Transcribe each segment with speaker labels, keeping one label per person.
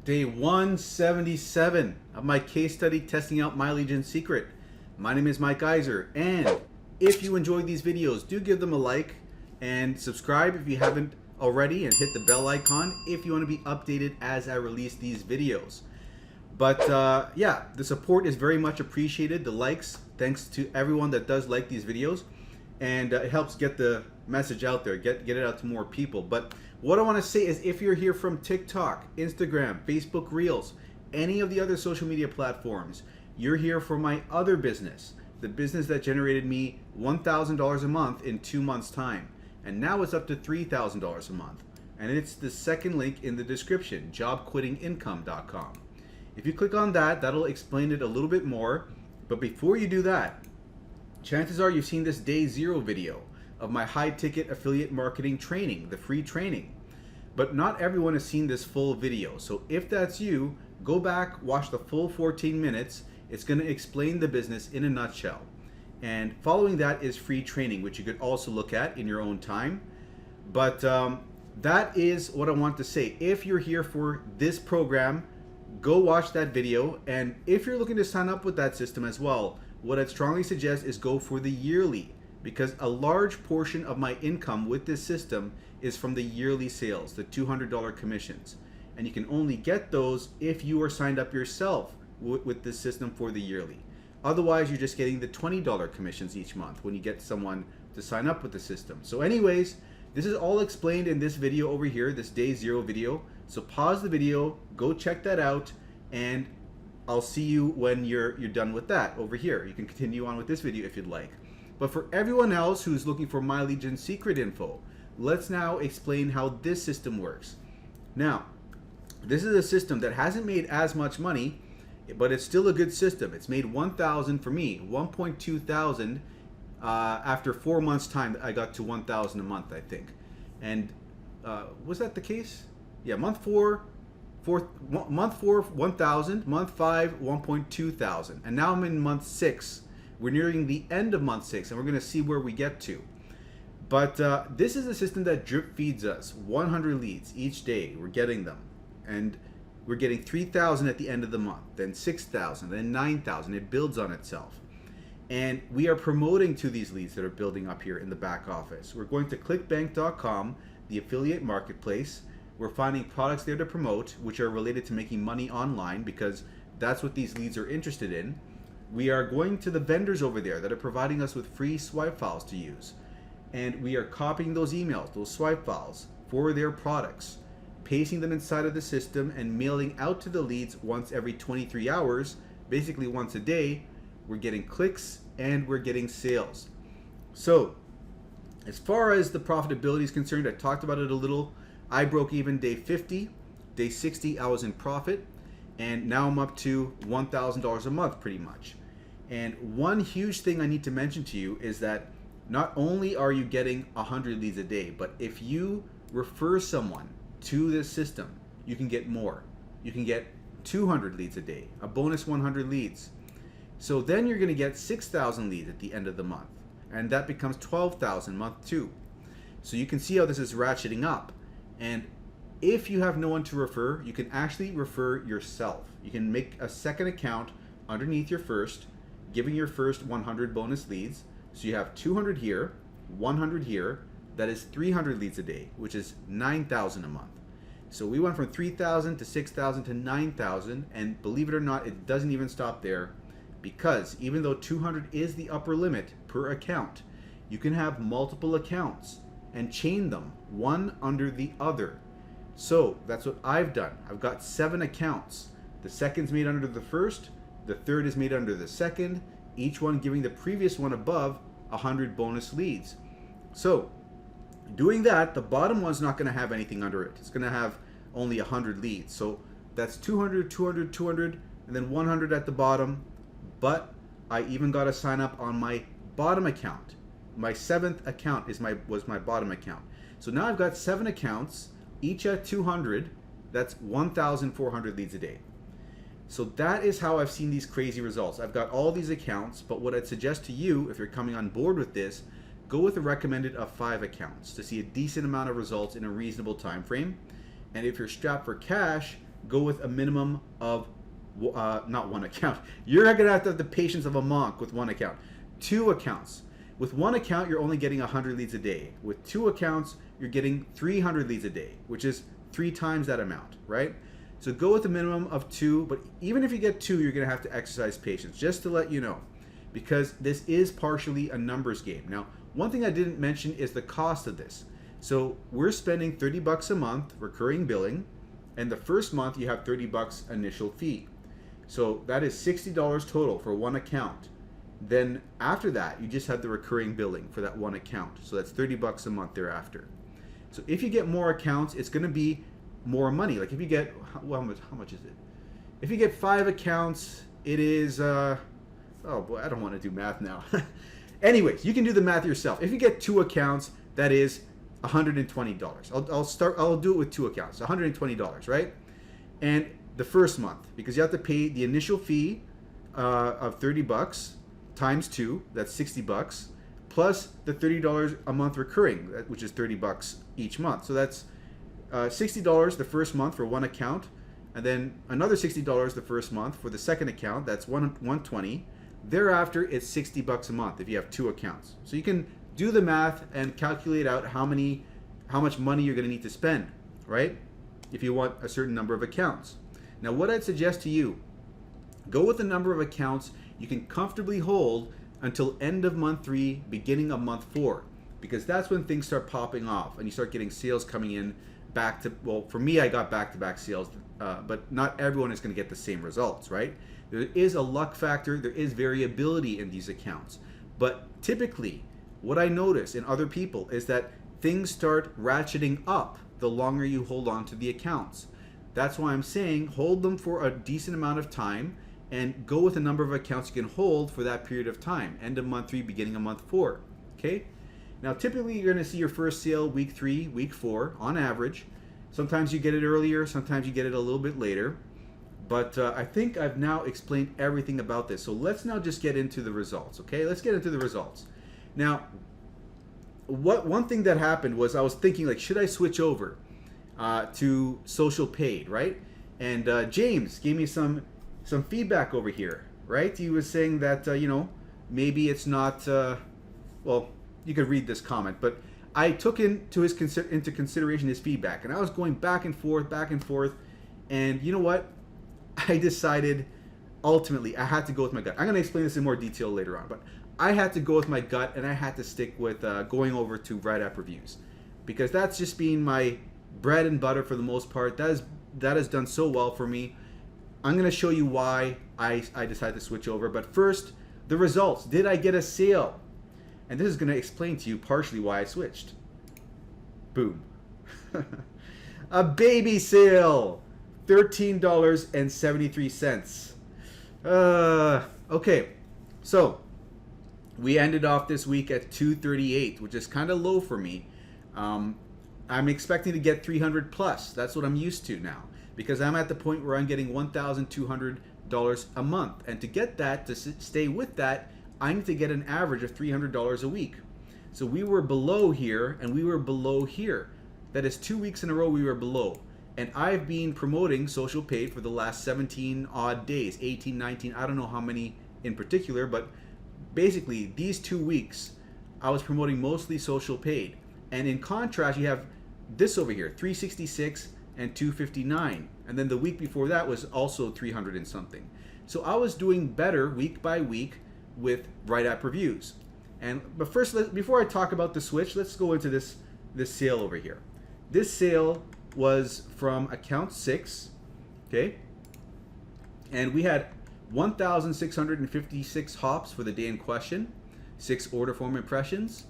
Speaker 1: Day 177 of my case study testing out My Legion Secret. My name is Mike Iser, and if you enjoyed these videos, do give them a like and subscribe if you haven't already, and hit the bell icon if you want to be updated as I release these videos. But yeah, the support is very much appreciated. The likes, thanks to everyone that does like these videos, and it helps get the message out there, get it out to more people. But what I want to say is, if you're here from TikTok, Instagram, Facebook Reels, any of the other social media platforms, you're here for my other business, the business that generated me $1,000 a month in 2 months' time, and now it's up to $3,000 a month. And it's the second link in the description, jobquittingincome.com. If you click on that, that'll explain it a little bit more. But before you do that, chances are you've seen this day 0 video of my high ticket affiliate marketing training, the free training. But not everyone has seen this full video. So if that's you, go back, watch the full 14 minutes. It's going to explain the business in a nutshell. And following that is free training, which you could also look at in your own time. But that is what I want to say. If you're here for this program, go watch that video. And if you're looking to sign up with that system as well, what I'd strongly suggest is go for the yearly, because a large portion of my income with this system is from the yearly sales, the $200 commissions. And you can only get those if you are signed up yourself with this system for the yearly. Otherwise, you're just getting the $20 commissions each month when you get someone to sign up with the system. So anyways, this is all explained in this video over here, this day 0 video. So pause the video, go check that out, and I'll see you when you're done with that over here. You can continue on with this video if you'd like. But for everyone else who's looking for My Legion Secret info, let's now explain how this system works. Now, this is a system that hasn't made as much money, but it's still a good system. It's made $1,000 for me, $1.2 thousand after 4 months' time. I got to $1,000 a month, I think. And was that the case? Yeah, month four, 1,000, month 5, 1.2 thousand, and now I'm in month 6. We're nearing the end of month 6, and we're going to see where we get to. But this is a system that drip feeds us 100 leads each day. We're getting them, and we're getting 3,000 at the end of the month, then 6,000, then 9,000. It builds on itself. And we are promoting to these leads that are building up here in the back office. We're going to ClickBank.com, the affiliate marketplace. We're finding products there to promote, which are related to making money online, because that's what these leads are interested in. We are going to the vendors over there that are providing us with free swipe files to use. And we are copying those emails, those swipe files, for their products, pasting them inside of the system, and mailing out to the leads once every 23 hours, basically once a day. We're getting clicks and we're getting sales. So as far as the profitability is concerned, I talked about it a little. I broke even day 50, day 60 I was in profit, and now I'm up to $1,000 a month pretty much. And one huge thing I need to mention to you is that not only are you getting 100 leads a day, but if you refer someone to this system, you can get more. You can get 200 leads a day, a bonus 100 leads. So then you're going to get 6,000 leads at the end of the month, and that becomes 12,000 month 2. So you can see how this is ratcheting up. And if you have no one to refer, you can actually refer yourself. You can make a second account underneath your first, giving your first 100 bonus leads. So you have 200 here, 100 here. That is 300 leads a day, which is 9,000 a month. So we went from 3,000 to 6,000 to 9,000, and believe it or not, it doesn't even stop there, because even though 200 is the upper limit per account, you can have multiple accounts and chain them one under the other. So that's what I've done. I've got 7 accounts. The second's made under the first, the third is made under the second, each one giving the previous one above 100 bonus leads. So doing that, the bottom one's not going to have anything under it. It's going to have only 100 leads. So that's 200, 200, 200, and then 100 at the bottom. But I even got to sign up on my bottom account. My 7th account was my bottom account. So now I've got 7 accounts, each at 200. That's 1,400 leads a day. So that is how I've seen these crazy results. I've got all these accounts, but what I'd suggest to you, if you're coming on board with this, go with a recommended of 5 accounts to see a decent amount of results in a reasonable time frame. And if you're strapped for cash, go with a minimum of not one account. You're not going to have the patience of a monk with one account. 2 accounts. With one account, you're only getting 100 leads a day. With 2 accounts, you're getting 300 leads a day, which is 3 times that amount, right? So go with a minimum of 2, but even if you get 2, you're going to have to exercise patience, just to let you know, because this is partially a numbers game. Now, one thing I didn't mention is the cost of this. So we're spending $30 a month recurring billing, and the first month you have $30 initial fee. So that is $60 total for one account. Then after that, you just have the recurring billing for that one account. So that's $30 a month thereafter. So if you get more accounts, it's going to be more money. Like if you get, well, how much is it? If you get 5 accounts, it is, oh boy, I don't want to do math now. Anyways, you can do the math yourself. If you get 2 accounts, that is $120. I'll do it with 2 accounts, $120, right? And the first month, because you have to pay the initial fee of $30 times 2, that's $60, plus the $30 a month recurring, which is $30 each month. So that's $60 the first month for one account, and then another $60 the first month for the second account. That's $120. Thereafter, it's $60 a month if you have 2 accounts. So you can do the math and calculate out how much money you're going to need to spend, right? If you want a certain number of accounts. Now, what I'd suggest to you, go with the number of accounts you can comfortably hold until end of month 3, beginning of month 4, because that's when things start popping off and you start getting sales coming in back to, well, for me, I got back-to-back sales, but not everyone is going to get the same results, right? There is a luck factor, there is variability in these accounts, but typically what I notice in other people is that things start ratcheting up the longer you hold on to the accounts. That's why I'm saying hold them for a decent amount of time and go with a number of accounts you can hold for that period of time, end of month 3, beginning of month 4, okay? Now, typically you're going to see your first sale week 3, week 4 on average. Sometimes you get it earlier, sometimes you get it a little bit later, but I think I've now explained everything about this. So let's now just get into the results, okay? Let's get into the results. Now, one thing that happened was I was thinking, like, should I switch over to social paid, right? And James gave me some feedback over here, right? He was saying that, you know, maybe it's not, well, you could read this comment, but I took into consideration his feedback, and I was going back and forth, and you know what? I decided ultimately I had to go with my gut. I'm going to explain this in more detail later on, but I had to go with my gut, and I had to stick with going over to WriteAppReviews, because that's just been my bread and butter for the most part. That has done so well for me. I'm going to show you why I decided to switch over, but first, the results. Did I get a sale? And this is going to explain to you partially why I switched. Boom. A baby sale. $13.73. Okay, so we ended off this week at $238, which is kind of low for me. I'm expecting to get 300 plus. That's what I'm used to now, because I'm at the point where I'm getting $1,200 a month. And to get that, to stay with that, I need to get an average of $300 a week. So we were below here and we were below here. That is 2 weeks in a row we were below. And I've been promoting social paid for the last 17 odd days, 18, 19, I don't know how many in particular, but basically these 2 weeks I was promoting mostly social paid. And in contrast, you have this over here, 366 and 259. And then the week before that was also 300 and something. So I was doing better week by week with WriteAppReviews. But first, before I talk about the switch, let's go into this sale over here. This sale was from account 6, okay? And we had 1,656 hops for the day in question, 6 order form impressions.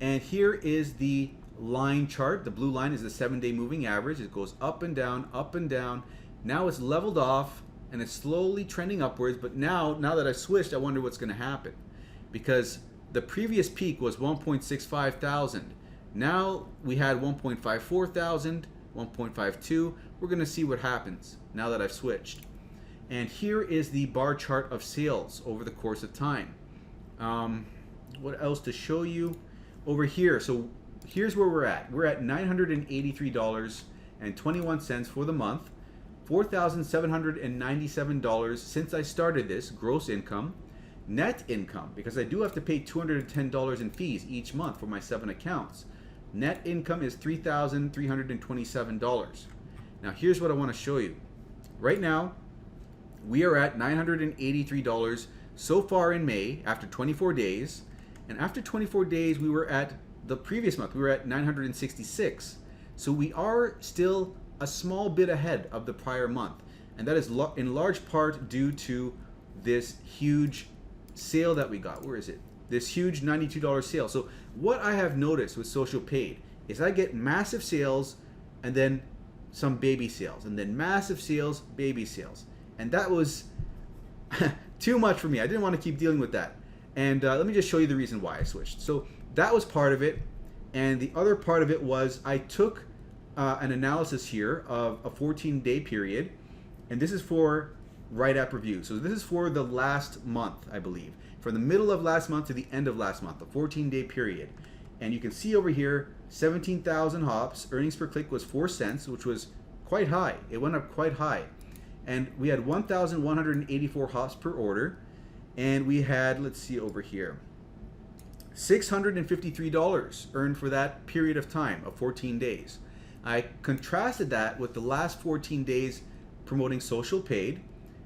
Speaker 1: And here is the line chart. The blue line is the 7-day moving average. It goes up and down, up and down. Now it's leveled off and it's slowly trending upwards, but now that I switched, I wonder what's going to happen, because the previous peak was 1.65 thousand. Now we had 1.54 thousand, 1.52. We're going to see what happens now that I've switched. And here is the bar chart of sales over the course of time. What else to show you over here? So here's where we're at. We're at $983.21 for the month. $4,797 since I started this, gross income. Net income, because I do have to pay $210 in fees each month for my 7 accounts. Net income is $3,327. Now here's what I want to show you. Right now, we are at $983 so far in May after 24 days. And after 24 days, we were at the previous month, we were at 966. So we are still a small bit ahead of the prior month. And that is in large part due to this huge sale that we got. Where is it? This huge $92 sale. So what I have noticed with social paid is I get massive sales and then some baby sales, and then massive sales, baby sales. And that was too much for me. I didn't want to keep dealing with that. And let me just show you the reason why I switched. So that was part of it. And the other part of it was I took an analysis here of a 14-day period. And this is for WriteAppReviews. So this is for the last month, I believe. From the middle of last month to the end of last month, the 14-day period. And you can see over here, 17,000 hops. Earnings per click was 4 cents, which was quite high. It went up quite high. And we had 1,184 hops per order. And we had, let's see over here, $653 earned for that period of time of 14 days. I contrasted that with the last 14 days promoting social paid.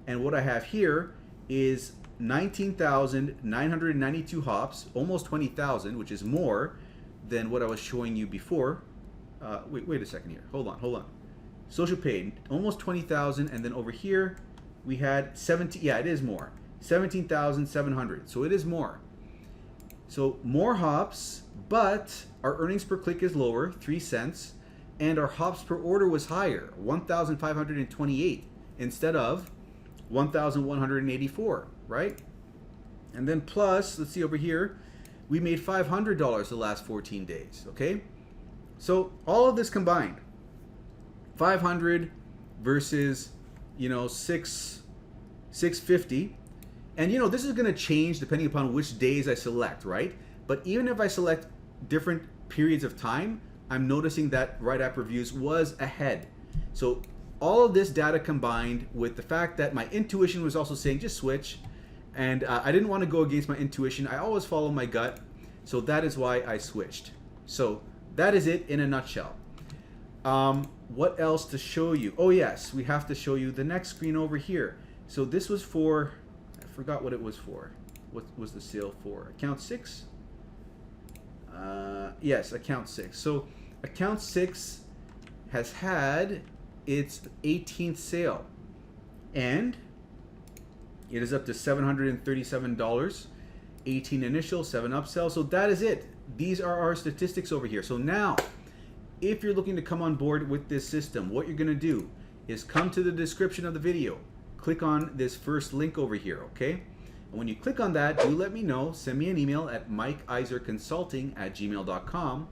Speaker 1: And what I have here is 19,992 hops, almost 20,000, which is more than what I was showing you before. Wait a second here. Hold on. Social paid, almost 20,000, and then over here we had 17. Yeah, it is more. 17,700. So it is more. So more hops, but our earnings per click is lower, 3 cents, and our hops per order was higher, 1,528 instead of 1,184, right? And then plus, let's see over here, we made $500 the last 14 days, okay? So all of this combined, 500 versus, 650. And this is gonna change depending upon which days I select, right? But even if I select different periods of time, I'm noticing that WriteAppReviews was ahead. So all of this data combined with the fact that my intuition was also saying just switch, and I didn't want to go against my intuition. I always follow my gut, so that is why I switched. So that is it in a nutshell. What else to show you? Oh yes, we have to show you the next screen over here. So this was for, I forgot what it was for. What was the sale for? Account 6? Yes, account 6. So account 6 has had its 18th sale, and it is up to $737, 18 initial, 7 upsell. So that is it. These are our statistics over here. So now, if you're looking to come on board with this system, what you're gonna do is come to the description of the video, click on this first link over here, okay? And when you click on that, do let me know, send me an email at mikeiserconsulting@gmail.com.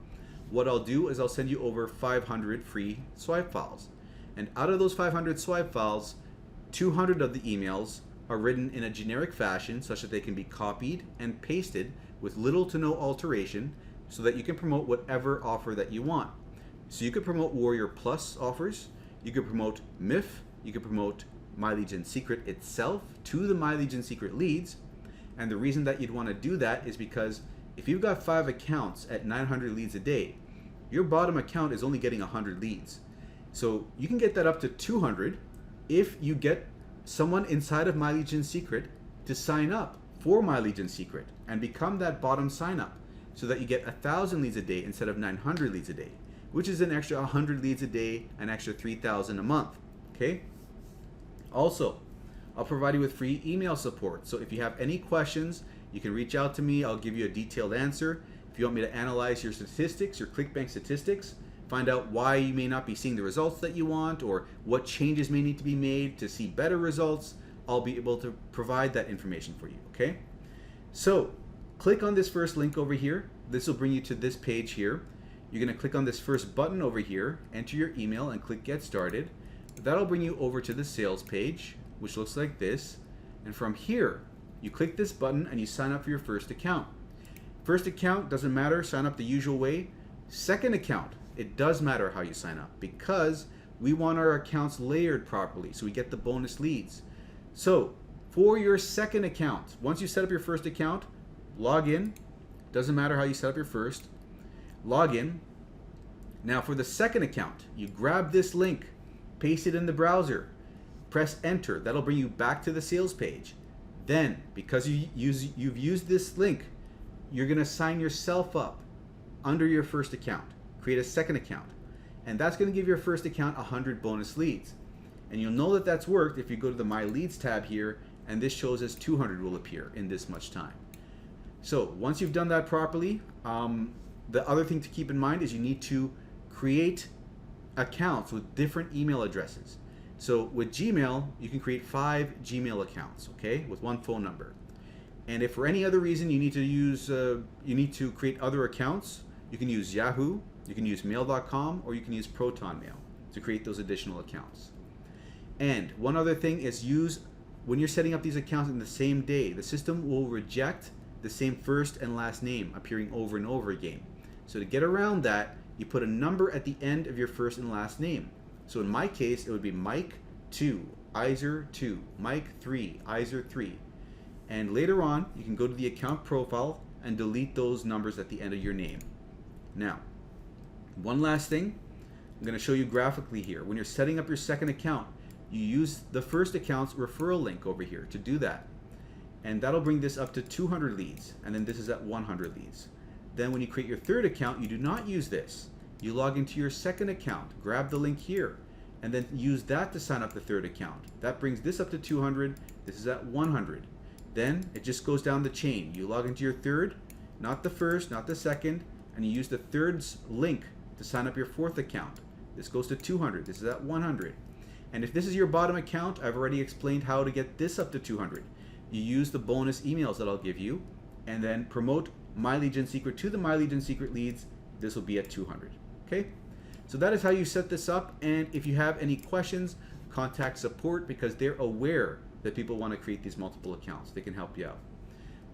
Speaker 1: What I'll do is I'll send you over 500 free swipe files. And out of those 500 swipe files, 200 of the emails are written in a generic fashion such that they can be copied and pasted with little to no alteration so that you can promote whatever offer that you want. So you could promote Warrior Plus offers, you could promote MIF, you could promote My Legion Secret itself to the My Legion Secret leads. And the reason that you'd want to do that is because if you've got 5 accounts at 900 leads a day, your bottom account is only getting 100 leads. So you can get that up to 200 if you get someone inside of My Legion Secret to sign up for My Legion Secret and become that bottom sign up so that you get 1,000 leads a day instead of 900 leads a day, which is an extra 100 leads a day, an extra 3,000 a month, okay? Also, I'll provide you with free email support. So if you have any questions, you can reach out to me. I'll give you a detailed answer. If you want me to analyze your statistics, your ClickBank statistics, find out why you may not be seeing the results that you want or what changes may need to be made to see better results, I'll be able to provide that information for you, okay? So click on this first link over here. This will bring you to this page here. You're gonna click on this first button over here, enter your email and click Get Started. That'll bring you over to the sales page, which looks like this. And from here, you click this button and you sign up for your first account. First account, doesn't matter, sign up the usual way. Second account, it does matter how you sign up because We want our accounts layered properly so we get the bonus leads. So for your second account, once you set up your first account, log in. Doesn't matter how you set up your first. Log in. Now for the second account, you grab this link, paste it in the browser, press enter. That'll bring you back to the sales page. Then, because you've used this link, you're going to sign yourself up under your first account. Create a second account. And that's going to give your first account 100 bonus leads. And you'll know that that's worked if you go to the My Leads tab here, and this shows as 200 will appear in this much time. So once you've done that properly, the other thing to keep in mind is you need to create accounts with different email addresses. So with Gmail, you can create 5 Gmail accounts, okay, with 1 phone number. And if for any other reason you need to create other accounts, you can use Yahoo, you can use mail.com, or you can use Proton Mail to create those additional accounts. And one other thing is when you're setting up these accounts in the same day, the system will reject the same first and last name appearing over and over again. So to get around that, you put a number at the end of your first and last name. So in my case, it would be Mike 2, Iser 2, Mike 3, Iser 3. And later on, you can go to the account profile and delete those numbers at the end of your name. Now, one last thing, I'm going to show you graphically here. When you're setting up your second account, you use the first account's referral link over here to do that. And that'll bring this up to 200 leads, and then this is at 100 leads. Then when you create your third account, you do not use this. You log into your second account, grab the link here, and then use that to sign up the third account. That brings this up to 200, this is at 100. Then it just goes down the chain. You log into your third, not the first, not the second, and you use the third's link to sign up your fourth account. This goes to 200, this is at 100. And if this is your bottom account, I've already explained how to get this up to 200. You use the bonus emails that I'll give you, and then promote My Legion Secret to the My Legion Secret leads. This will be at 200. Okay? So that is how you set this up, and if you have any questions, contact support because they're aware that people want to create these multiple accounts. They can help you out.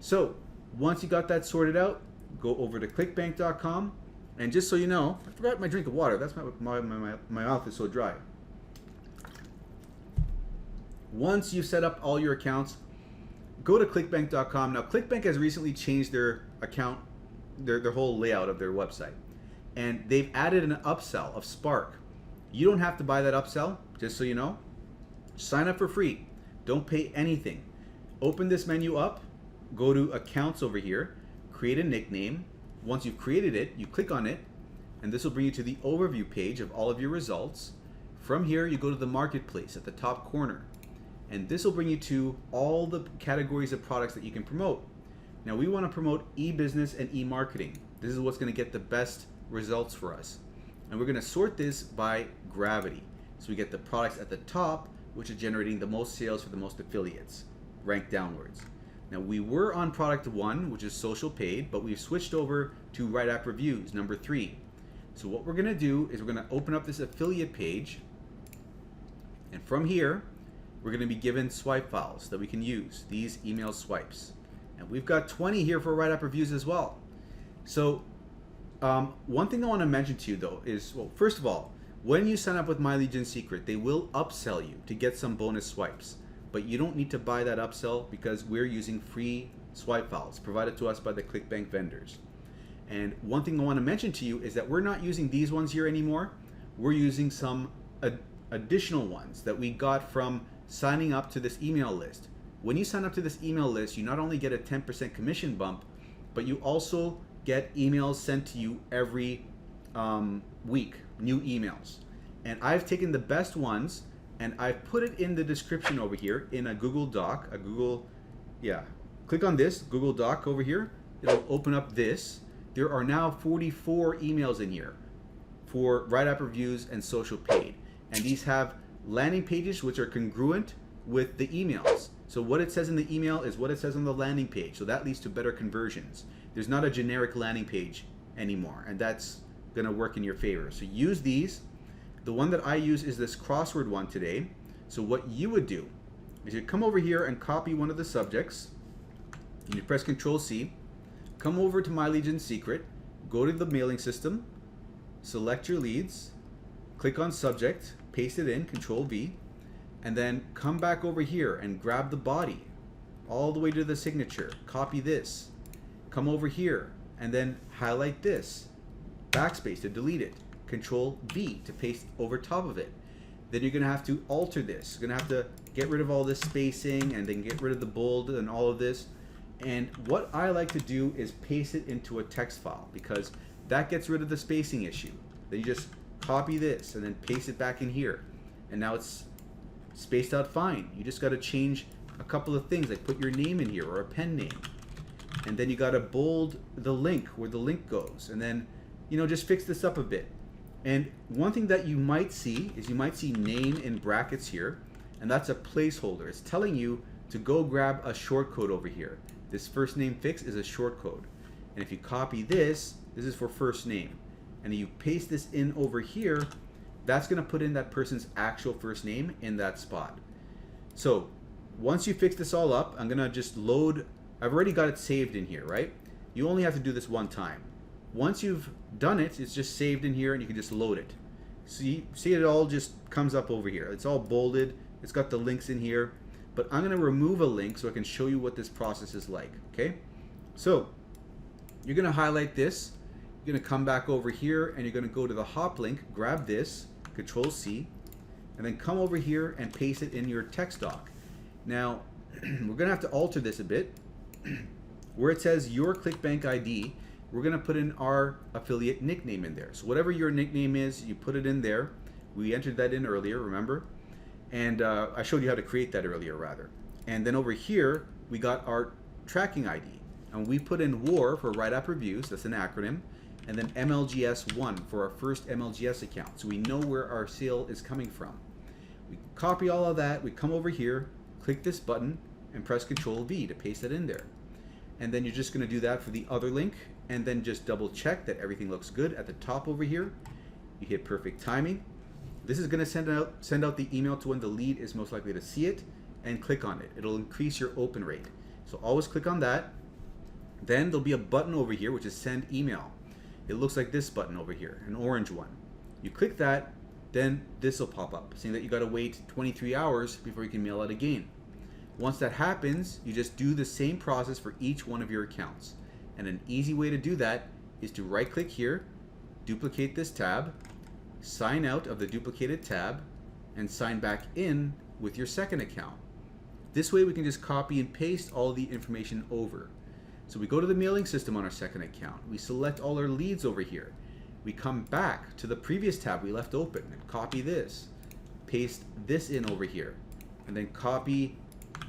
Speaker 1: So once you got that sorted out, go over to clickbank.com, and just so you know, I forgot my drink of water. That's my mouth is so dry. Once you've set up all your accounts, go to clickbank.com. Now, ClickBank has recently changed their account, their whole layout of their website. And they've added an upsell of Spark. You don't have to buy that upsell, just so you know. Sign up for free. Don't pay anything. Open this menu up, go to Accounts over here, create a nickname. Once you've created it, you click on it, and this will bring you to the overview page of all of your results. From here, you go to the Marketplace at the top corner. And this will bring you to all the categories of products that you can promote. Now we want to promote e-business and e-marketing. This is what's going to get the best results for us. And we're going to sort this by gravity. So we get the products at the top, which are generating the most sales for the most affiliates, ranked downwards. Now we were on product 1, which is social paid, but we've switched over to WriteAppReviews, number 3. So what we're going to do is we're going to open up this affiliate page. And from here, we're going to be given swipe files that we can use, these email swipes. And we've got 20 here for WriteAppReviews as well. So one thing I want to mention to you though is, well, first of all, when you sign up with My Legion Secret, they will upsell you to get some bonus swipes. But you don't need to buy that upsell because we're using free swipe files provided to us by the ClickBank vendors. And one thing I want to mention to you is that we're not using these ones here anymore. We're using some additional ones that we got from signing up to this email list. When you sign up to this email list, you not only get a 10% commission bump, but you also get emails sent to you every week, new emails. And I've taken the best ones and I've put it in the description over here in a Google Doc, click on this Google Doc over here. It'll open up this. There are now 44 emails in here for WriteAppReviews and social paid. And these have landing pages which are congruent with the emails. So what it says in the email is what it says on the landing page. So that leads to better conversions. There's not a generic landing page anymore, and that's going to work in your favor. So use these. The one that I use is this crossword one today. So what you would do is you come over here and copy one of the subjects. You press Control-C, come over to My Legion Secret, go to the mailing system, select your leads, click on subject, paste it in, Control V, and then come back over here and grab the body all the way to the signature. Copy this, come over here, and then highlight this, backspace to delete it, Control V to paste over top of it. Then you're going to have to alter this. You're going to have to get rid of all this spacing and then get rid of the bold and all of this. And what I like to do is paste it into a text file because that gets rid of the spacing issue. Then you just copy this and then paste it back in here. And now it's spaced out fine. You just got to change a couple of things, like put your name in here or a pen name. And then you got to bold the link where the link goes. And then, just fix this up a bit. And one thing that you might see is you might see name in brackets here, and that's a placeholder. It's telling you to go grab a shortcode over here. This first name fix is a shortcode. And if you copy this, this is for first name. And you paste this in over here, that's going to put in that person's actual first name in that spot. So once you fix this all up, I'm going to just load. I've already got it saved in here, right? You only have to do this one time. Once you've done it, it's just saved in here and you can just load it. So you see it all just comes up over here. It's all bolded. It's got the links in here. But I'm going to remove a link so I can show you what this process is like. Okay? So you're going to highlight this. You're going to come back over here and you're going to go to the hop link, grab this, Control C, and then come over here and paste it in your text doc. Now, we're going to have to alter this a bit. Where it says your ClickBank ID, we're going to put in our affiliate nickname in there. So whatever your nickname is, you put it in there. We entered that in earlier, remember? And I showed you how to create that earlier, rather. And then over here, we got our tracking ID. And we put in WAR for WriteAppReviews, that's an acronym, and then MLGS1 for our first MLGS account. So we know where our sale is coming from. We copy all of that, we come over here, click this button, and press Control V to paste it in there. And then you're just going to do that for the other link, and then just double check that everything looks good at the top over here. You hit perfect timing. This is going to send out the email to when the lead is most likely to see it, and click on it. It'll increase your open rate. So always click on that. Then there'll be a button over here which is send email. It looks like this button over here, an orange one. You click that, then this will pop up saying that you got to wait 23 hours before you can mail out again. Once that happens, you just do the same process for each one of your accounts. And an easy way to do that is to right click here, duplicate this tab, sign out of the duplicated tab, and sign back in with your second account. This way we can just copy and paste all the information over. So we go to the mailing system on our second account. We select all our leads over here. We come back to the previous tab we left open and copy this, paste this in over here, and then copy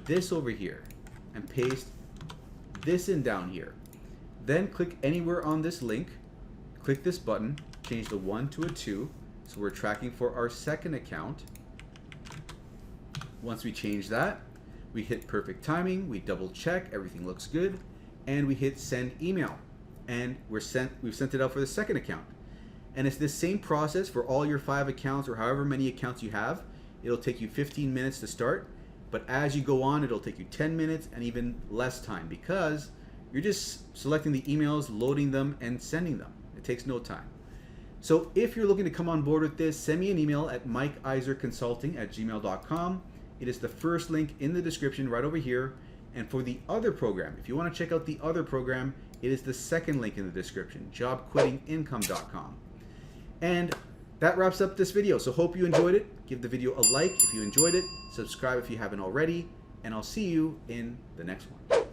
Speaker 1: this over here and paste this in down here. Then click anywhere on this link, click this button, change the 1 to a 2, so we're tracking for our second account. Once we change that, we hit perfect timing, we double check, everything looks good, and we hit send email, and we've sent it out for the second account. And it's this same process for all your 5 accounts or however many accounts you have. It'll take you 15 minutes to start, but as you go on, it'll take you 10 minutes and even less time because you're just selecting the emails, loading them, and sending them. It takes no time. So if you're looking to come on board with this, send me an email at mikeiserconsulting@gmail.com. It is the first link in the description right over here. And for the other program, if you want to check out the other program, it is the second link in the description, jobquittingincome.com. And that wraps up this video. So hope you enjoyed it. Give the video a like if you enjoyed it. Subscribe if you haven't already. And I'll see you in the next one.